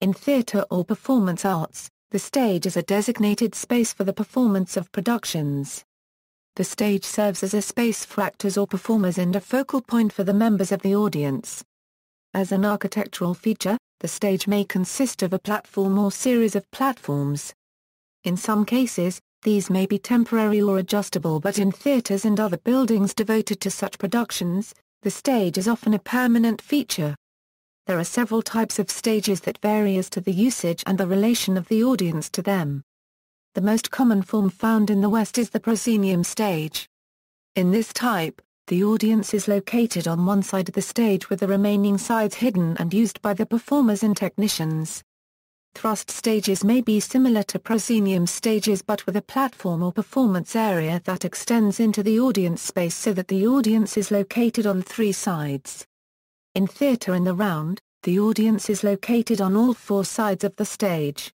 In theatre or performance arts, the stage is a designated space for the performance of productions. The stage serves as a space for actors or performers and a focal point for the members of the audience. As an architectural feature, the stage may consist of a platform or series of platforms. In some cases, these may be temporary or adjustable, but in theatres and other buildings devoted to such productions, the stage is often a permanent feature. There are several types of stages that vary as to the usage and the relation of the audience to them. The most common form found in the West is the Proscenium Stage. In this type, the audience is located on one side of the stage with the remaining sides hidden and used by the performers and technicians. Thrust stages may be similar to proscenium stages but with a platform or performance area that extends into the audience space so that the audience is located on three sides. In theatre in the round, the audience is located on all four sides of the stage.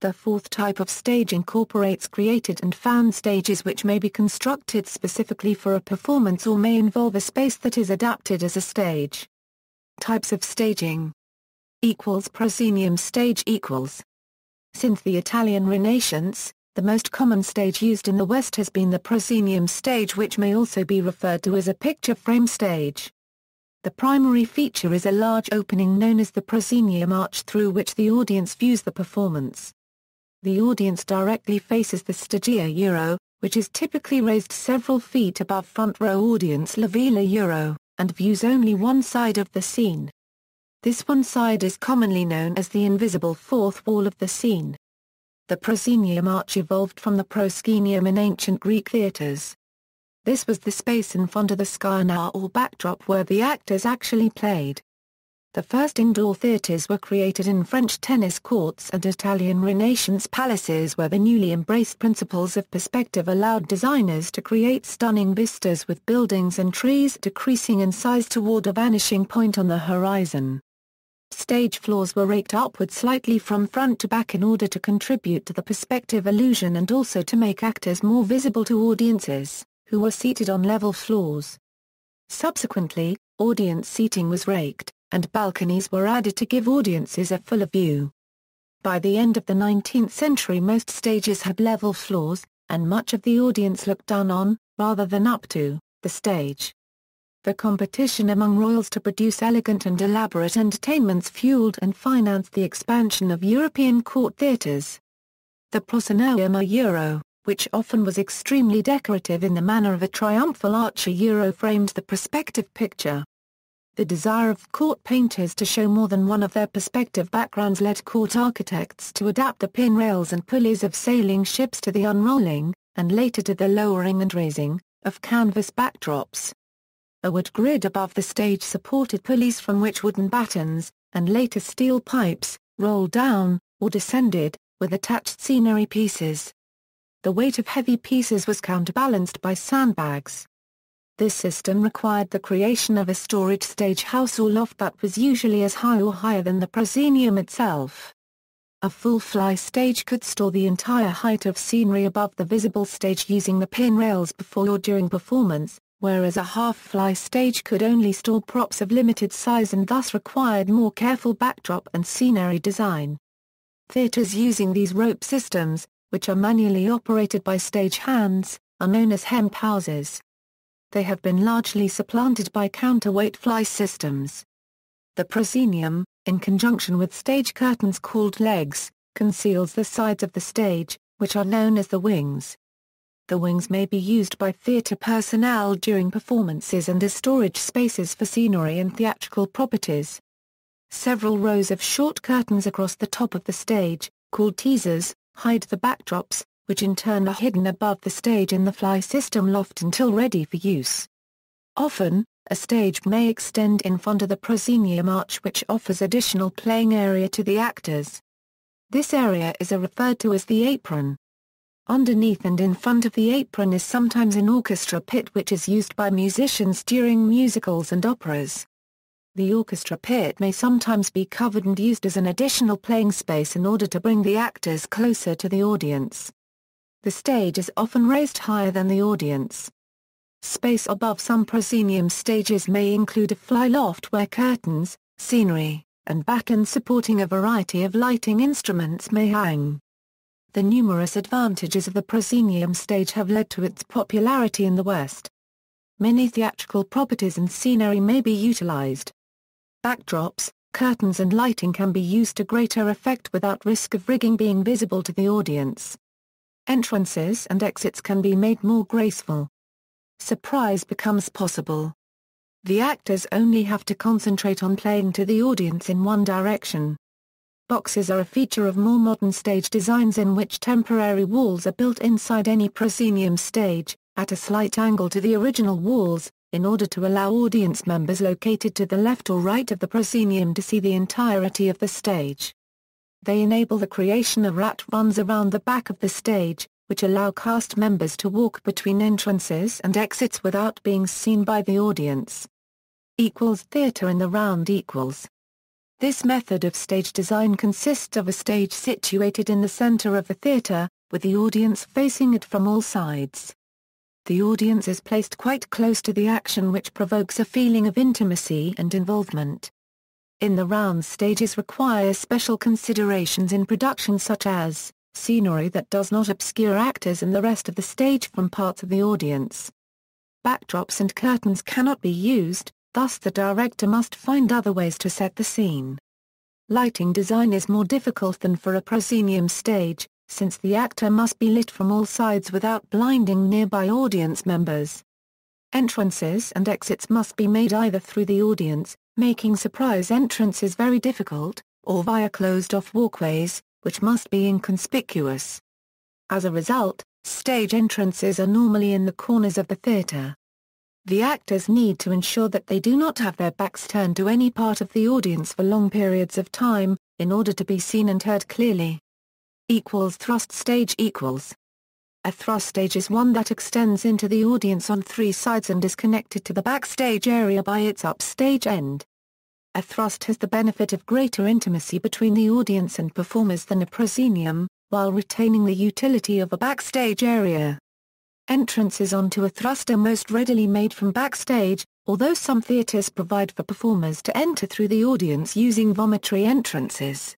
The fourth type of stage incorporates created and found stages which may be constructed specifically for a performance or may involve a space that is adapted as a stage. Types of staging. Proscenium stage . Since the Italian Renaissance, the most common stage used in the West has been the proscenium stage, which may also be referred to as a picture frame stage. The primary feature is a large opening known as the Proscenium Arch through which the audience views the performance. The audience directly faces the Stagia, which is typically raised several feet above front row audience level, and views only one side of the scene. This one side is commonly known as the invisible fourth wall of the scene. The Proscenium Arch evolved from the proscenium in ancient Greek theatres. This was the space in front of the scaena or backdrop where the actors actually played. The first indoor theatres were created in French tennis courts and Italian Renaissance palaces where the newly embraced principles of perspective allowed designers to create stunning vistas with buildings and trees decreasing in size toward a vanishing point on the horizon. Stage floors were raked upward slightly from front to back in order to contribute to the perspective illusion and also to make actors more visible to audiences, who were seated on level floors. Subsequently, audience seating was raked, and balconies were added to give audiences a fuller view. By the end of the 19th century most stages had level floors, and much of the audience looked down on, rather than up to, the stage. The competition among royals to produce elegant and elaborate entertainments fueled and financed the expansion of European court theatres. The Proscenium Arch, which often was extremely decorative in the manner of a triumphal arch framed the perspective picture. The desire of court painters to show more than one of their perspective backgrounds led court architects to adapt the pin rails and pulleys of sailing ships to the unrolling, and later to the lowering and raising, of canvas backdrops. A wood grid above the stage supported pulleys from which wooden battens, and later steel pipes, rolled down, or descended, with attached scenery pieces. The weight of heavy pieces was counterbalanced by sandbags. This system required the creation of a storage stage house or loft that was usually as high or higher than the proscenium itself. A full fly stage could store the entire height of scenery above the visible stage using the pin rails before or during performance, whereas a half-fly stage could only store props of limited size and thus required more careful backdrop and scenery design. Theatres using these rope systems, which are manually operated by stage hands, are known as hemp houses. They have been largely supplanted by counterweight fly systems. The proscenium, in conjunction with stage curtains called legs, conceals the sides of the stage, which are known as the wings. The wings may be used by theatre personnel during performances and as storage spaces for scenery and theatrical properties. Several rows of short curtains across the top of the stage, called teasers, hide the backdrops, which in turn are hidden above the stage in the fly system loft until ready for use. Often, a stage may extend in front of the proscenium arch which offers additional playing area to the actors. This area is referred to as the apron. Underneath and in front of the apron is sometimes an orchestra pit which is used by musicians during musicals and operas. The orchestra pit may sometimes be covered and used as an additional playing space in order to bring the actors closer to the audience. The stage is often raised higher than the audience. Space above some proscenium stages may include a fly loft where curtains, scenery, and battens supporting a variety of lighting instruments may hang. The numerous advantages of the proscenium stage have led to its popularity in the West. Many theatrical properties and scenery may be utilized. Backdrops, curtains and lighting can be used to greater effect without risk of rigging being visible to the audience. Entrances and exits can be made more graceful. Surprise becomes possible. The actors only have to concentrate on playing to the audience in one direction. Boxes are a feature of more modern stage designs in which temporary walls are built inside any proscenium stage, at a slight angle to the original walls, in order to allow audience members located to the left or right of the proscenium to see the entirety of the stage. They enable the creation of rat runs around the back of the stage, which allow cast members to walk between entrances and exits without being seen by the audience. Theatre in the round equals. This method of stage design consists of a stage situated in the center of the theatre, with the audience facing it from all sides. The audience is placed quite close to the action, which provokes a feeling of intimacy and involvement. In the round stages require special considerations in production, such as scenery that does not obscure actors and the rest of the stage from parts of the audience. Backdrops and curtains cannot be used, thus the director must find other ways to set the scene. Lighting design is more difficult than for a proscenium stage, since the actor must be lit from all sides without blinding nearby audience members. Entrances and exits must be made either through the audience, making surprise entrances very difficult, or via closed-off walkways, which must be inconspicuous. As a result, stage entrances are normally in the corners of the theatre. The actors need to ensure that they do not have their backs turned to any part of the audience for long periods of time, in order to be seen and heard clearly. Thrust stage equals. A thrust stage is one that extends into the audience on three sides and is connected to the backstage area by its upstage end. A thrust has the benefit of greater intimacy between the audience and performers than a proscenium, while retaining the utility of a backstage area. Entrances onto a thrust are most readily made from backstage, although some theaters provide for performers to enter through the audience using vomitory entrances.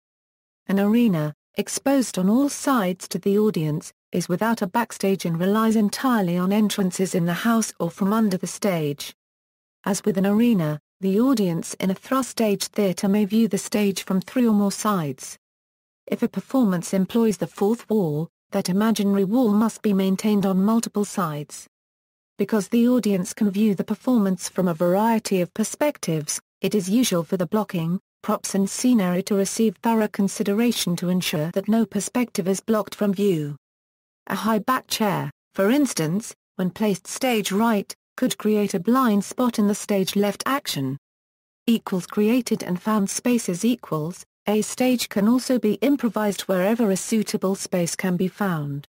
An arena, exposed on all sides to the audience, is without a backstage and relies entirely on entrances in the house or from under the stage. As with an arena, the audience in a thrust-stage theatre may view the stage from three or more sides. If a performance employs the fourth wall, that imaginary wall must be maintained on multiple sides. Because the audience can view the performance from a variety of perspectives, it is usual for the blocking, props and scenery to receive thorough consideration to ensure that no perspective is blocked from view. A high-back chair, for instance, when placed stage right, could create a blind spot in the stage left action. Created and found spaces equals. A stage can also be improvised wherever a suitable space can be found.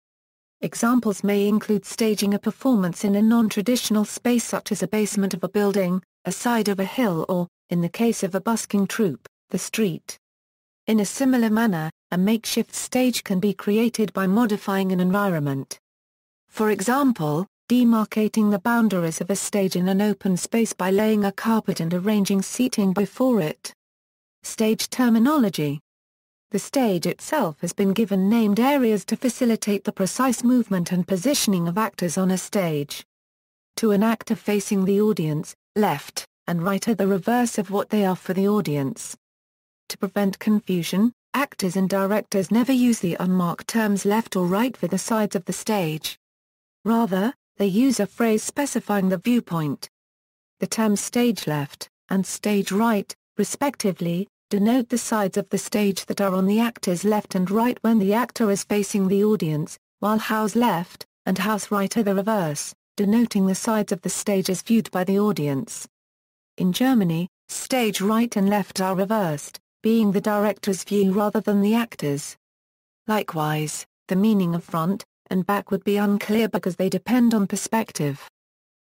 Examples may include staging a performance in a non-traditional space such as a basement of a building, a side of a hill or, in the case of a busking troupe, the street. In a similar manner, a makeshift stage can be created by modifying an environment. For example, demarcating the boundaries of a stage in an open space by laying a carpet and arranging seating before it. Stage terminology. The stage itself has been given named areas to facilitate the precise movement and positioning of actors on a stage. To an actor facing the audience, left and right are the reverse of what they are for the audience. To prevent confusion, actors and directors never use the unmarked terms left or right for the sides of the stage. Rather, they use a phrase specifying the viewpoint. The terms stage left and stage right, respectively, denote the sides of the stage that are on the actor's left and right when the actor is facing the audience, while house left and house right are the reverse, denoting the sides of the stage as viewed by the audience. In Germany, stage right and left are reversed, being the director's view rather than the actor's. Likewise, the meaning of front and back would be unclear because they depend on perspective.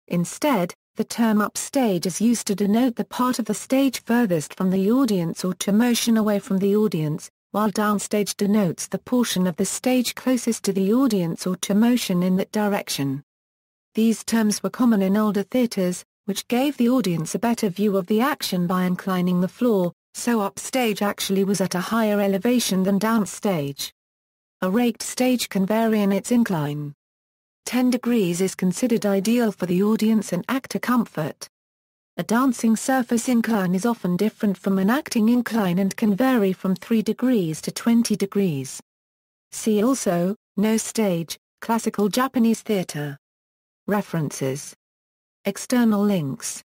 Instead, the term upstage is used to denote the part of the stage furthest from the audience or to motion away from the audience, while downstage denotes the portion of the stage closest to the audience or to motion in that direction. These terms were common in older theaters, which gave the audience a better view of the action by inclining the floor, so upstage actually was at a higher elevation than downstage. A raked stage can vary in its incline. 10 degrees is considered ideal for the audience and actor comfort. A dancing surface incline is often different from an acting incline and can vary from 3 degrees to 20 degrees. See also, No stage, Classical Japanese theater. References. External links.